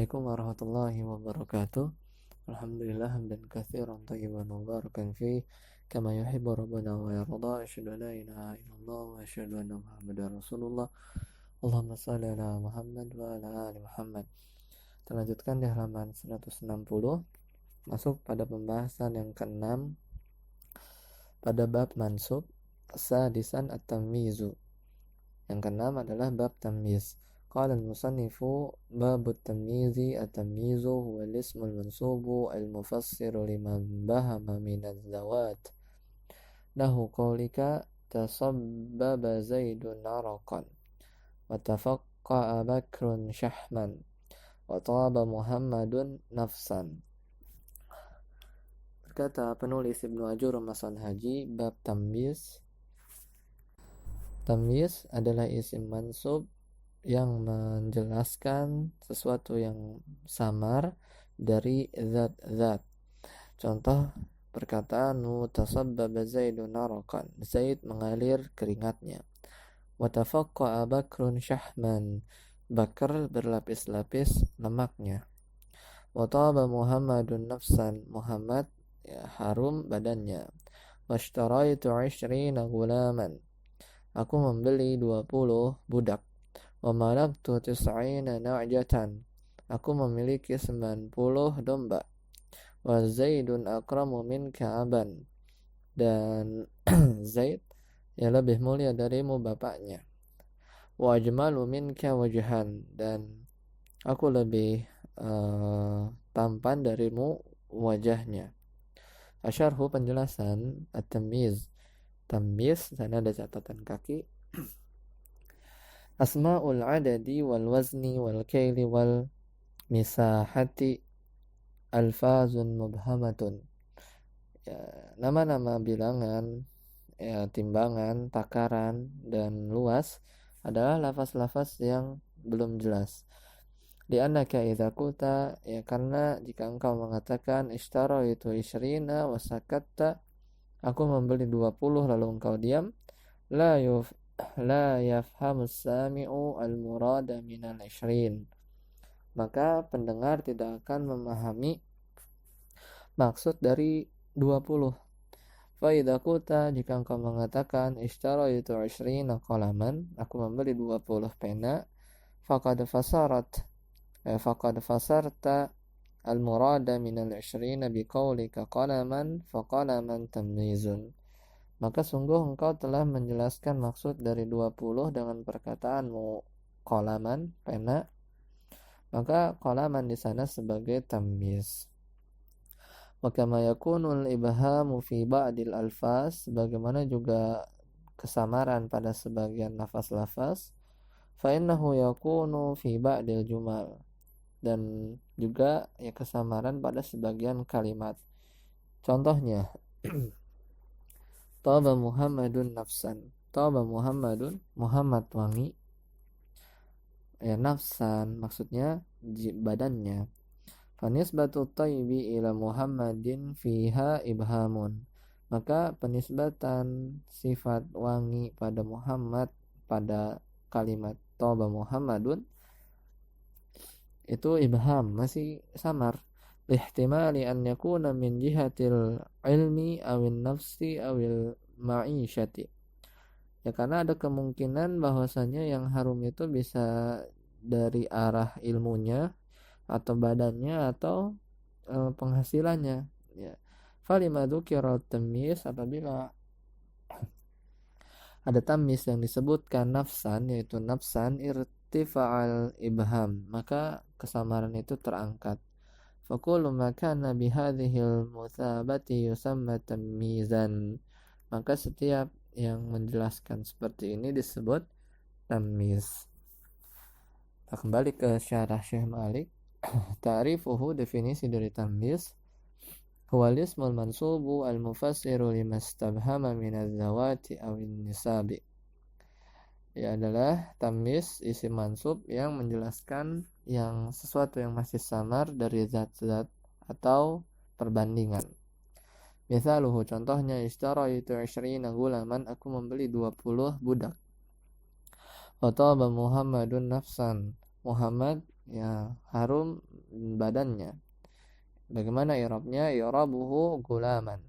Assalamualaikum warahmatullahi wabarakatuh. Alhamdulillah hamdan katsiran thayyiban mubarakan fi kama yuhibbu rabbuna wa yarda. Asyhadu an la ilaha illallah wa asyhadu anna Muhammadar Rasulullah. Allahumma shalli ala Muhammad wa ala ali Muhammad. Kita lanjutkan di halaman 160, masuk pada pembahasan yang ke-6 pada bab mansub. Sadisan at-tamyizu. Yang ke-6 adalah bab tamyiz. Qala al-musannifu babu at-tamyizi at-tamyizu huwa al-ismu al-mansubu al-mufassiru liman bahama min az-zawat. Nahu qawlika tasabbaba zaidun araqan wa tafaqqa bakrun shahman wa taba muhammadun nafsan. Berkata penulis Ibnu Ajur Masan Haji, bab tamyiz. Tamyiz adalah isim mansub yang menjelaskan sesuatu yang samar dari zat-zat. Contoh perkataan tasabbaba zaidun araqan, Zaid mengalir keringatnya. Wa tafaqqa bakrun shahman, Bakar berlapis-lapis lemaknya. Wa taba muhammadun nafsan, Muhammad harum badannya. Washtaraitu 20 gulaman, aku membeli 20 budak. Wa malaktu 90 na'jatan, aku memiliki 90 domba. Wa Zaidun akramu minka aban, dan Zaid lebih mulia darimu bapaknya. Wa ajmalu minka wajhan, dan aku lebih tampan darimu wajahnya. Asyarhu, penjelasan at-tamyiz. Tamyiz, sana ada catatan kaki. Asma'ul adadi wal wazni wal kaili wal misahati alfazun mubhamatun. Nama-nama bilangan, timbangan, takaran, dan luas adalah lafaz-lafaz yang belum jelas. Li'annaka idza qulta, karena jika engkau mengatakan ishtaraitu 20 wa sakatta, aku membeli 20 lalu engkau diam, la yafhamu sami'u al-murada minal 20, maka pendengar tidak akan memahami maksud dari 20. Fa idza qulta, jika engkau mengatakan ishtaraitu 20 qalaman, aku membeli 20 pena, faqad fasarta al-murada minal 20 biqaulika qalaman fa qalaman tamyizun, maka sungguh engkau telah menjelaskan maksud dari 20 dengan perkataanmu qalaman, pena, maka qalaman di sana sebagai tamyiz. Wa kama yakunul ibhamu fi ba'dil alfaz, bagaimana juga kesamaran pada sebagian lafaz-lafaz, fa innahu yakunu fi ba'dil jumal, dan juga kesamaran pada sebagian kalimat. Contohnya Taba Muhammadun nafsan, Taba Muhammadun, Muhammad wangi, nafsan maksudnya badannya. Fanisbatu tayyibi ila Muhammadin fiha ibhamun, maka penisbatan sifat wangi pada Muhammad pada kalimat Taba Muhammadun itu ibham, masih samar. Ihtimali an yakuna min jihatil ilmi awin nafsi awil ma'isyati, karena ada kemungkinan bahwasanya yang harum itu bisa dari arah ilmunya atau badannya atau penghasilannya. Falima dzukira tamyiz, apabila ada tamyiz yang disebutkan nafsan, yaitu nafsan irtifa'al ibham, maka kesamaran itu terangkat. Faqulu ma kana bihadhil muthabati yusamma tamyizan, maka setiap yang menjelaskan seperti ini disebut tamyiz. Kembali ke syarah Syekh Malik. Ta'rifuhu, definisi dari tamyiz, huwa al-ismul mansubu al-mufassiru limastabhama min az-zawati awin nisabi, adalah tamyiz isim mansub yang menjelaskan yang sesuatu yang masih samar dari zat-zat atau perbandingan. Misaluhu, contohnya ishtaraitu 20 gulaman, aku membeli 20 budak. Wa taba Muhammadun nafsan, Muhammad harum badannya. Bagaimana i'rabnya? I'rabuhu gulaman,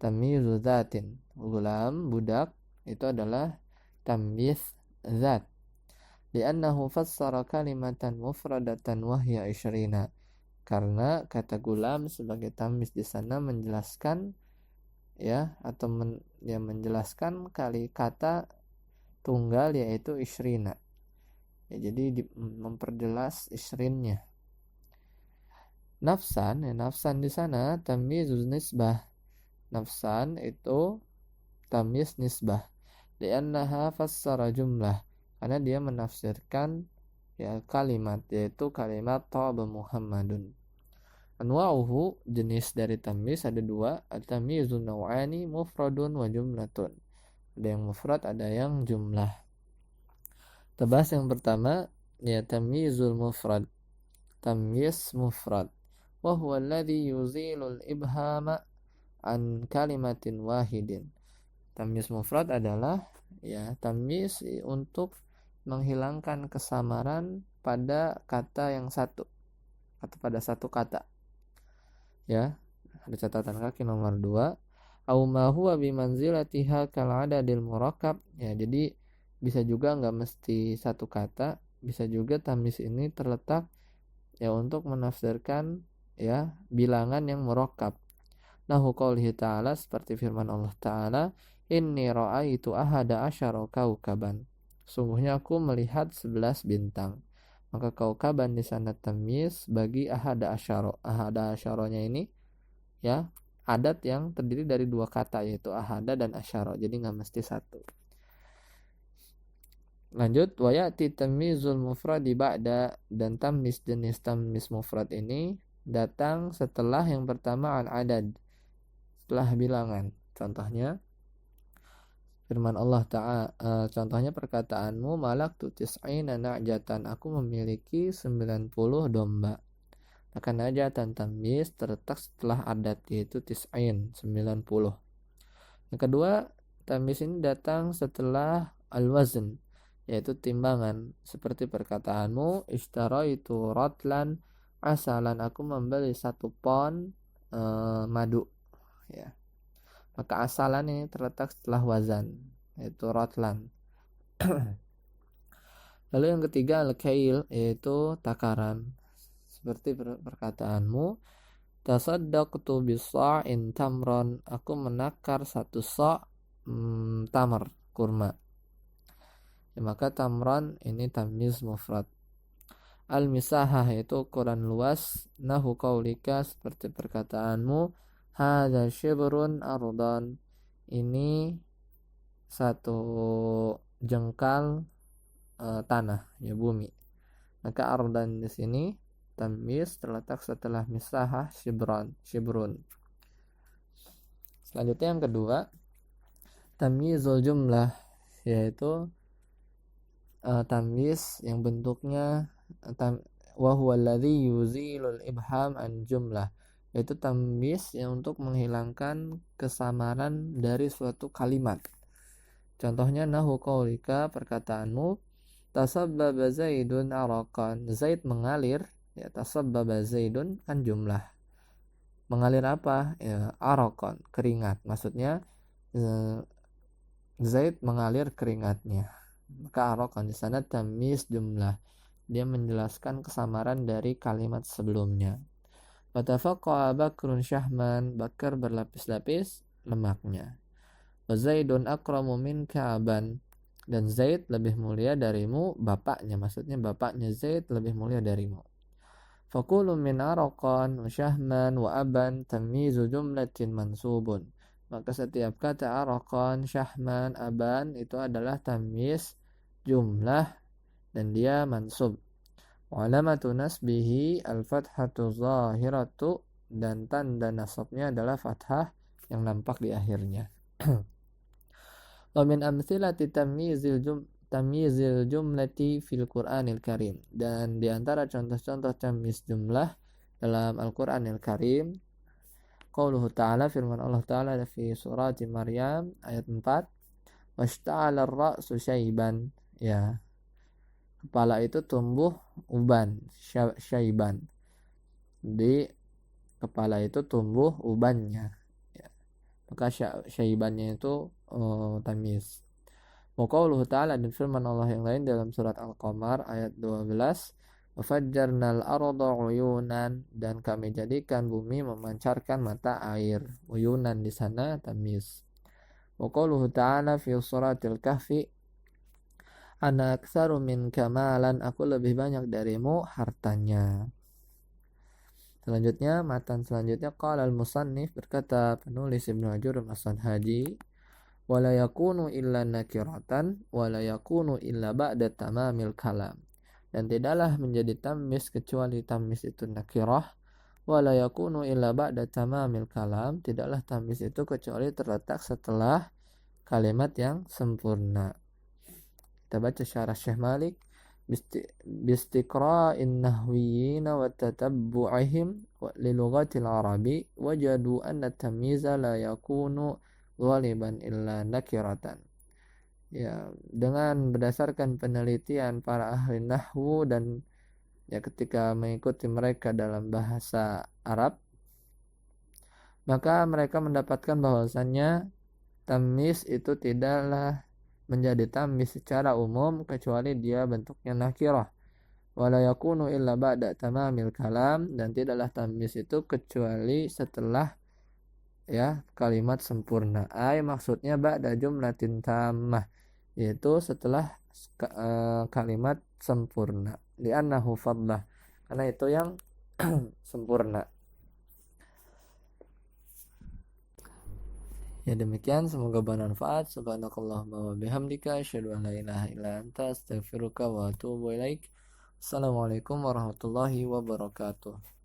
tamyizu dzatin. Gulam, budak, itu adalah tamyiz zat. Li'annahu fassara kalimatan mufradatan wahya isyrina. Karena kata gulam sebagai tamyiz di sana menjelaskan atau menjelaskan kata tunggal yaitu isyrina. Jadi memperjelas isrinnya. Nafsan di sana tamyizuz nisbah. Nafsan itu tamyiz nisbah. Li'annaha fassara jumlah. Karena dia menafsirkan kalimat, yaitu kalimat Taba Muhammadun. Anwa'uhu, jenis dari tamyiz ada dua. At-tamyizun naw'ani mufradun wa jumlatun. Ada yang mufrad, ada yang jumlah. Kita bahas yang pertama, tamyizul mufrad. Tamyiz mufrad. Wa huwa alladhi yuzilul ibhama an kalimatin wahidin. Tamyiz mufrad adalah tamyiz untuk menghilangkan kesamaran pada kata yang satu, atau pada satu kata. Ada catatan kaki nomor 2. Au ma huwa bimanzilatiha kal adadil murakkab. Jadi bisa juga enggak mesti satu kata, bisa juga tamyiz ini terletak untuk menafsirkan bilangan yang murakkab. Nahu qaulihi ta'ala, seperti firman Allah Ta'ala, inni ra'aitu ahada asyara kaukaban. Sungguhnya aku melihat 11 bintang. Maka kaukaban di sana tamyiz bagi ahada asyara. Ahada asyaranya ini adat yang terdiri dari dua kata, yaitu ahada dan asyara. Jadi enggak mesti satu. Lanjut, wa ya'ti tamyizul mufradi ba'da, dan tamyiz jenis tamyiz mufrad ini datang setelah yang pertama al-adad, setelah bilangan. Contohnya firman Allah Ta'ala, contohnya perkataanmu malaktu tis'ina na'jatan, aku memiliki 90 domba. Maka najatan tamyiz terletak setelah adat, yaitu tis'in, 90. Yang kedua, tamyiz ini datang setelah al-wazn, yaitu timbangan. Seperti perkataanmu ishtaraitu ratlan asalan, aku membeli 1 pon madu. Maka asalan ini terletak setelah wazan, yaitu ratlan. Lalu yang ketiga al-kail, yaitu takaran. Seperti perkataanmu tasaddaqtu bisa'in tamron, aku menakar 1 sa' tamar, kurma. Maka tamran ini tamyiz mufrad. Al-misahah, yaitu ukuran luas. Nahu qaulika, seperti perkataanmu hadza syibrun ardan, ini 1 jengkal tanah, bumi. Maka ardan di sini tamyiz terletak setelah misahah syibrun. Selanjutnya yang kedua, tamyizul jumlah, yaitu tamyiz yang bentuknya wa huwa alladhi yuzilul ibham an jumlah, yaitu tamyiz yang untuk menghilangkan kesamaran dari suatu kalimat. Contohnya nahu qaulika, perkataanmu tasabbaba zaidun araqan, Zaid mengalir. Tasabbaba zaidun kan jumlah. Mengalir apa? Araqan, keringat. Maksudnya Zaid mengalir keringatnya. Maka araqan di sana tamyiz jumlah. Dia menjelaskan kesamaran dari kalimat sebelumnya. Watafaqqa Bakrun syahman, Bakar berlapis-lapis lemaknya. Wa Zaidun akramu minka aban, dan Zaid lebih mulia darimu, bapaknya. Maksudnya bapaknya Zaid lebih mulia darimu. Faqulu min araqan wa syahman wa aban tamyizu jumlatin mansubun. Maka setiap kata araqan, syahman, aban itu adalah tamyiz jumlah dan dia mansub. Wa alamatu nasbihi al-fathatu zahiratu, dan tanda nasabnya adalah fathah yang nampak di akhirnya. Wa min amthilati tamyizil jumlati fil Qur'anil Karim, dan di antara contoh-contoh tamyiz jumlah dalam Al-Qur'anil Karim qauluhu ta'ala, firman Allah Ta'ala fi surat Maryam ayat 4, washta'ala ar-ra'su syaiban, kepala itu tumbuh uban, syaiban. di kepala itu tumbuh ubannya, ya. Maka syaibannya itu tamyiz. Wa qauluhu ta'ala, dan firman Allah yang lain dalam surat Al-Qamar ayat 12, wafajjarnal arda uyunan, dan kami jadikan bumi memancarkan mata air. Uyunan di sana tamyiz. Wa qauluhu ta'ala fi suratil kahfi, ana aktsaru min kamalan, aku lebih banyak darimu hartanya. Selanjutnya, matan selanjutnya, qala al-musannif, berkata penulis Ibnu Ajur As-Sanhaji, wala yakunu illa nakiratan wala yakunu illa ba'da tamamil kalam, dan tidaklah menjadi tamis kecuali tamis itu nakirah, wala yakunu illa ba'da tamamil kalam, tidaklah tamis itu kecuali terletak setelah kalimat yang sempurna. Kita baca syarah Syekh Malik, bistiqra'in nahwiyina wa tatabbu'ihim li lughatil arabi wajadu anna tamyiza la yakunu ghaliban illa nakiratan. Ya, dengan berdasarkan penelitian para ahli nahwu dan ya ketika mengikuti mereka dalam bahasa Arab, maka mereka mendapatkan bahwasannya tamyiz itu tidaklah menjadi tamyiz secara umum kecuali dia bentuknya nakirah. Wala yakunu illa ba'da tamamil kalam, dan tidaklah tamyiz itu kecuali setelah ya kalimat sempurna. Maksudnya ba'da jumlatin tammah, yaitu setelah kalimat sempurna. Li'annahu fadlah, karena itu yang sempurna. Ya demikian, semoga bermanfaat. Subhanakallahumma wa bihamdika asyhadu an la ilaha illa anta astaghfiruka wa atubu ilaik. Assalamualaikum warahmatullahi wabarakatuh.